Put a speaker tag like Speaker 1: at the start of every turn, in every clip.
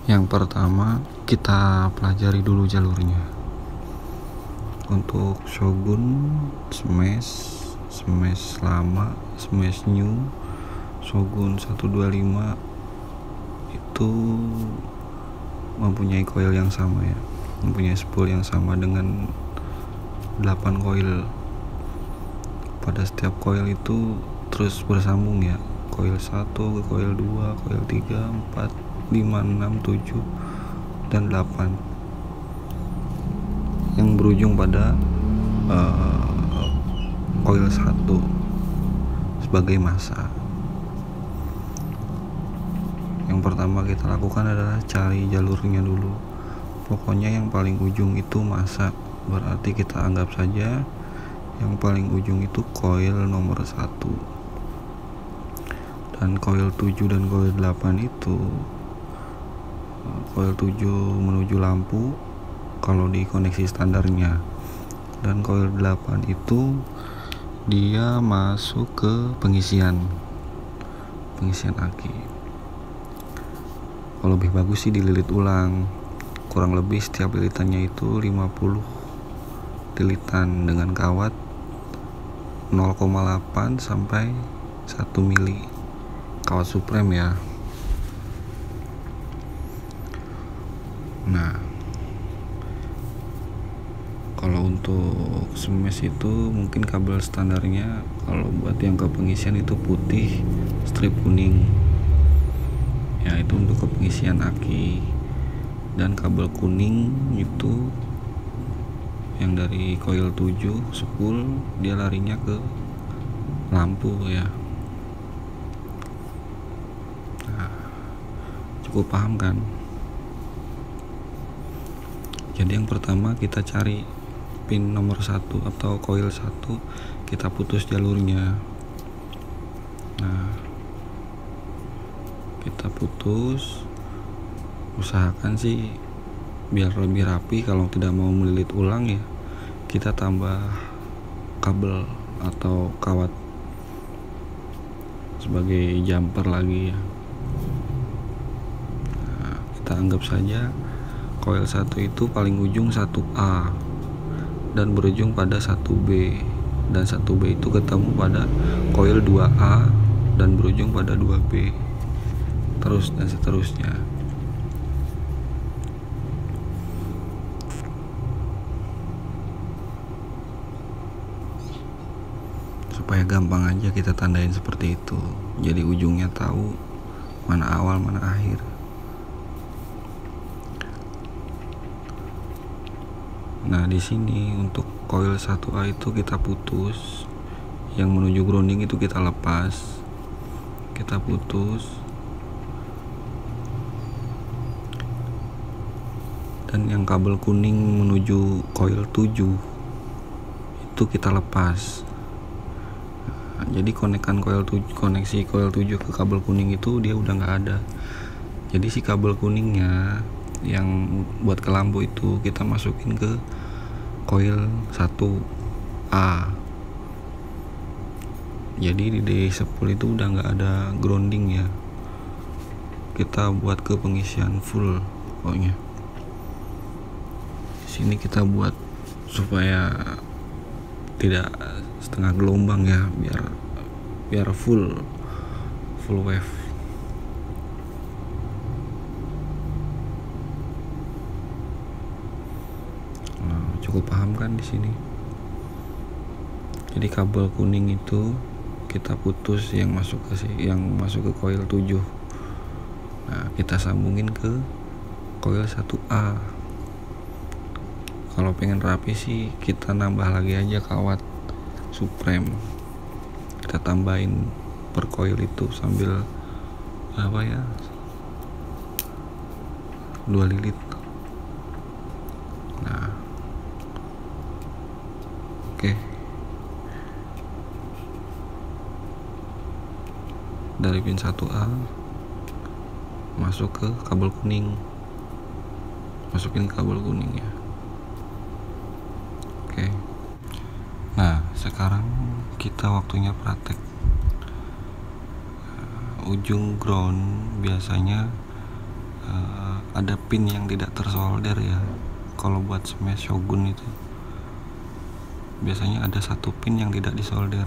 Speaker 1: Yang pertama kita pelajari dulu jalurnya. Untuk Shogun, Smash lama, Smash new, Shogun 125 itu mempunyai coil yang sama ya, mempunyai spool yang sama dengan 8 coil. Pada setiap coil itu terus bersambung ya, coil 1 ke coil 2, coil 3, 4, 5, 6, 7 dan 8 yang berujung pada coil 1 sebagai massa. Yang pertama kita lakukan adalah cari jalurnya dulu. Pokoknya yang paling ujung itu massa, berarti kita anggap saja yang paling ujung itu coil nomor 1. Dan coil 7 dan coil 8 itu, coil 7 menuju lampu kalau di koneksi standarnya, dan coil 8 itu dia masuk ke pengisian aki. Kalau lebih bagus sih dililit ulang, kurang lebih setiap lilitannya itu 50 lilitan dengan kawat 0,8 sampai 1 mili kawat supreme ya. Nah, kalau untuk Smash itu mungkin kabel standarnya, kalau buat yang ke pengisian itu putih strip kuning ya, itu untuk ke pengisian aki. Dan kabel kuning itu yang dari coil 7 spool, dia larinya ke lampu ya. Nah, cukup paham kan? Jadi yang pertama kita cari pin nomor 1 atau coil 1, kita putus jalurnya. Nah, kita putus, usahakan sih biar lebih rapi. Kalau tidak mau melilit ulang ya, kita tambah kabel atau kawat sebagai jumper lagi ya. Nah, kita anggap saja coil 1 itu paling ujung 1A dan berujung pada 1B, dan 1B itu ketemu pada coil 2A dan berujung pada 2B, terus dan seterusnya. Supaya gampang aja kita tandain seperti itu, jadi ujungnya tahu mana awal mana akhir. Nah, di sini untuk coil 1A itu kita putus, yang menuju grounding itu kita lepas, kita putus, dan yang kabel kuning menuju coil 7 itu kita lepas. Nah, jadi koneksi coil 7 ke kabel kuning itu dia udah nggak ada. Jadi si kabel kuningnya yang buat ke lampu itu kita masukin ke coil 1A. Jadi di spool itu udah nggak ada grounding ya, kita buat ke pengisian full pokoknya. Sini kita buat supaya tidak setengah gelombang ya, biar full wave. Cukup paham kan di sini? Jadi kabel kuning itu kita putus yang masuk ke coil 7. Nah, kita sambungin ke coil 1A. Kalau pengen rapi sih kita nambah lagi aja kawat supreme. Kita tambahin per coil itu sambil 2 lilit. Nah, oke. Dari pin 1A masuk ke kabel kuning, masukin kabel kuning ya. Oke. Nah, sekarang kita waktunya praktek. Ujung ground biasanya ada pin yang tidak tersolder ya. Kalau buat smash Shogun itu biasanya ada satu pin yang tidak disolder.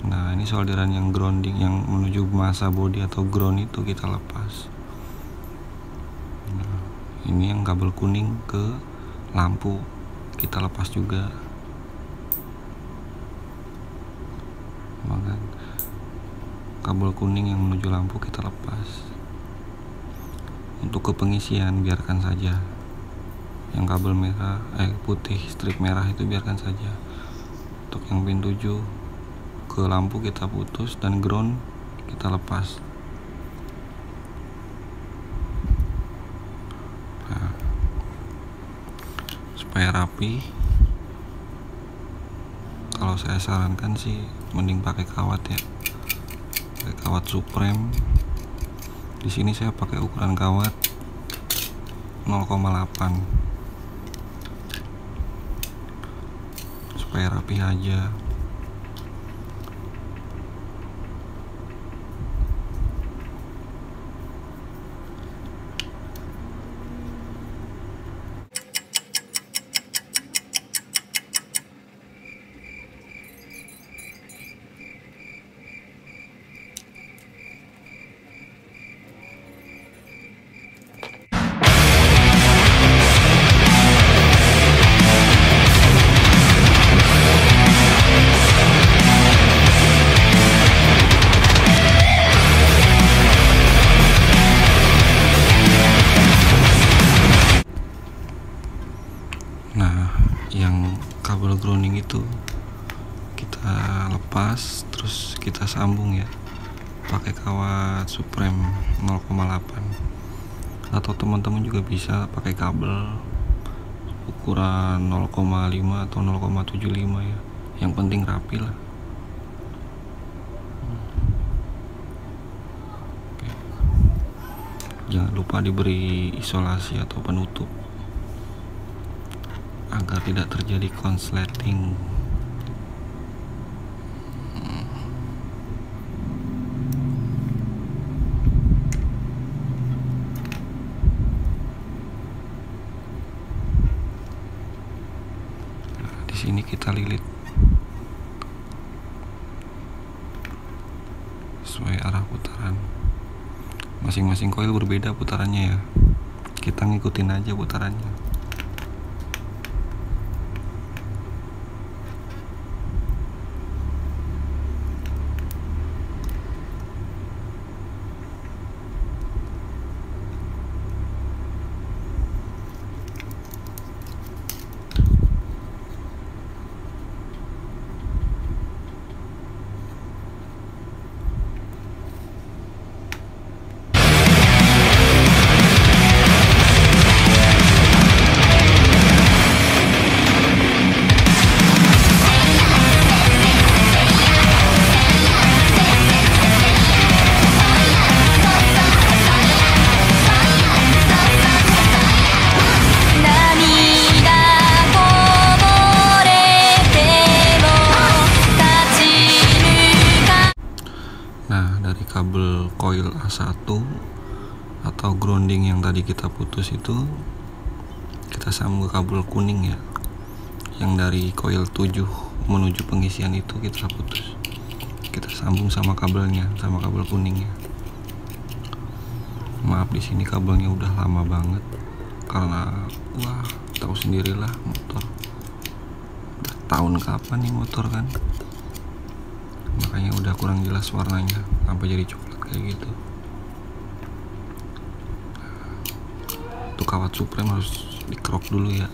Speaker 1: Nah, ini solderan yang grounding yang menuju masa body atau ground itu kita lepas. Nah, ini yang kabel kuning ke lampu kita lepas juga. Maka kabel kuning yang menuju lampu kita lepas. Untuk ke pengisian biarkan saja. Yang kabel merah putih strip merah itu biarkan saja. Untuk yang pin 7 ke lampu kita putus dan ground kita lepas. Nah, supaya rapi, kalau saya sarankan sih mending pakai kawat ya, pakai kawat Supreme. Di sini saya pakai ukuran kawat 0,8 supaya rapi aja. Nah, yang kabel grounding itu kita lepas terus kita sambung ya pakai kawat Supreme 0,8, atau teman-teman juga bisa pakai kabel ukuran 0,5 atau 0,75 ya, yang penting rapi lah. Oke. Jangan lupa diberi isolasi atau penutup agar tidak terjadi konsleting. Nah, di sini kita lilit sesuai arah putaran. Masing-masing koil berbeda putarannya ya. Kita ngikutin aja putarannya. Kabel coil A1 atau grounding yang tadi kita putus itu kita sambung ke kabel kuning ya, yang dari coil 7 menuju pengisian itu kita putus, kita sambung sama kabelnya, sama kabel kuningnya. Maaf di sini kabelnya udah lama banget karena tahu sendirilah motor udah tahun kapan nih motor kan, makanya udah kurang jelas warnanya sampai jadi coklat kayak gitu. Untuk kawat Supreme harus dikerok dulu ya,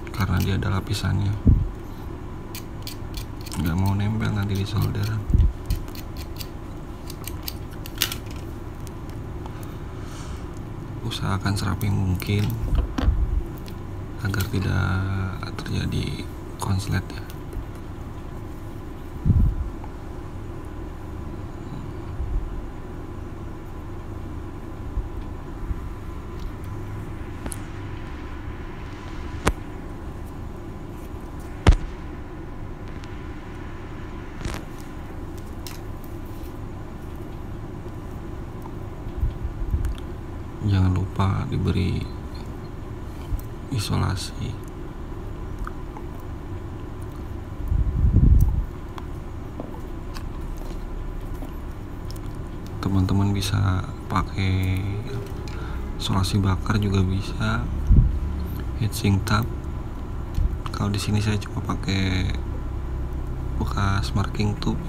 Speaker 1: karena dia ada lapisannya, nggak mau nempel nanti di solderan. Usahakan serapi mungkin agar tidak terjadi konslet ya. jangan lupa diberi isolasi. Teman-teman bisa pakai isolasi bakar juga bisa, heatsink tab. Kalau di sini saya cuma pakai bekas marking tube.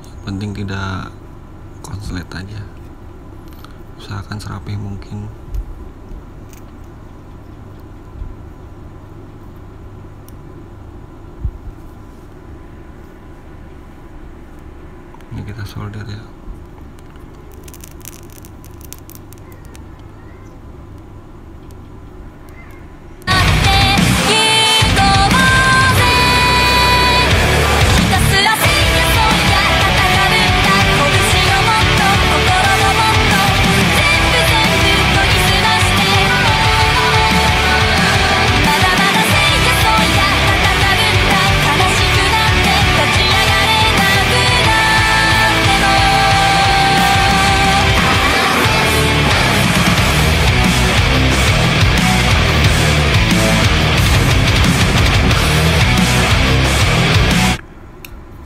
Speaker 1: Yang penting tidak konslet aja. Usahakan serapih mungkin. Ini kita solder ya.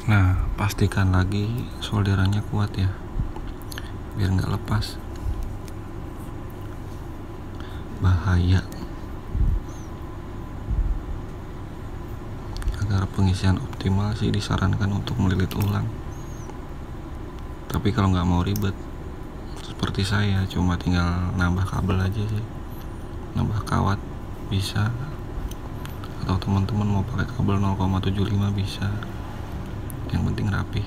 Speaker 1: Nah, pastikan lagi solderannya kuat ya, biar nggak lepas. Bahaya. Agar pengisian optimal sih disarankan untuk melilit ulang. Tapi kalau nggak mau ribet, seperti saya, cuma tinggal nambah kabel aja sih, nambah kawat bisa. Atau teman-teman mau pakai kabel 0,75 bisa. Yang penting rapi.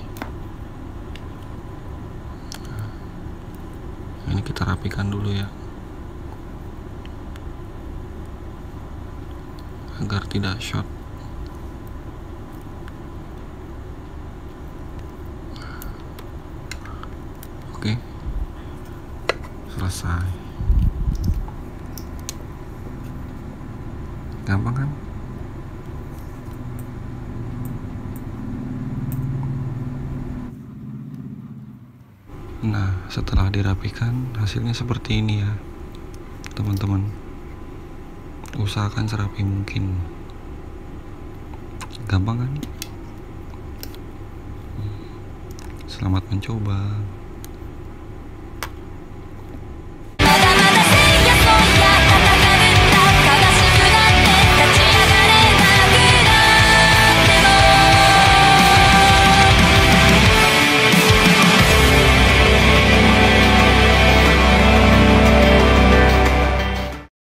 Speaker 1: Ini kita rapikan dulu ya, agar tidak short. Oke, selesai. Gampang kan? Nah, setelah dirapikan, hasilnya seperti ini ya, teman-teman. Usahakan serapi mungkin. Gampang kan? Selamat mencoba.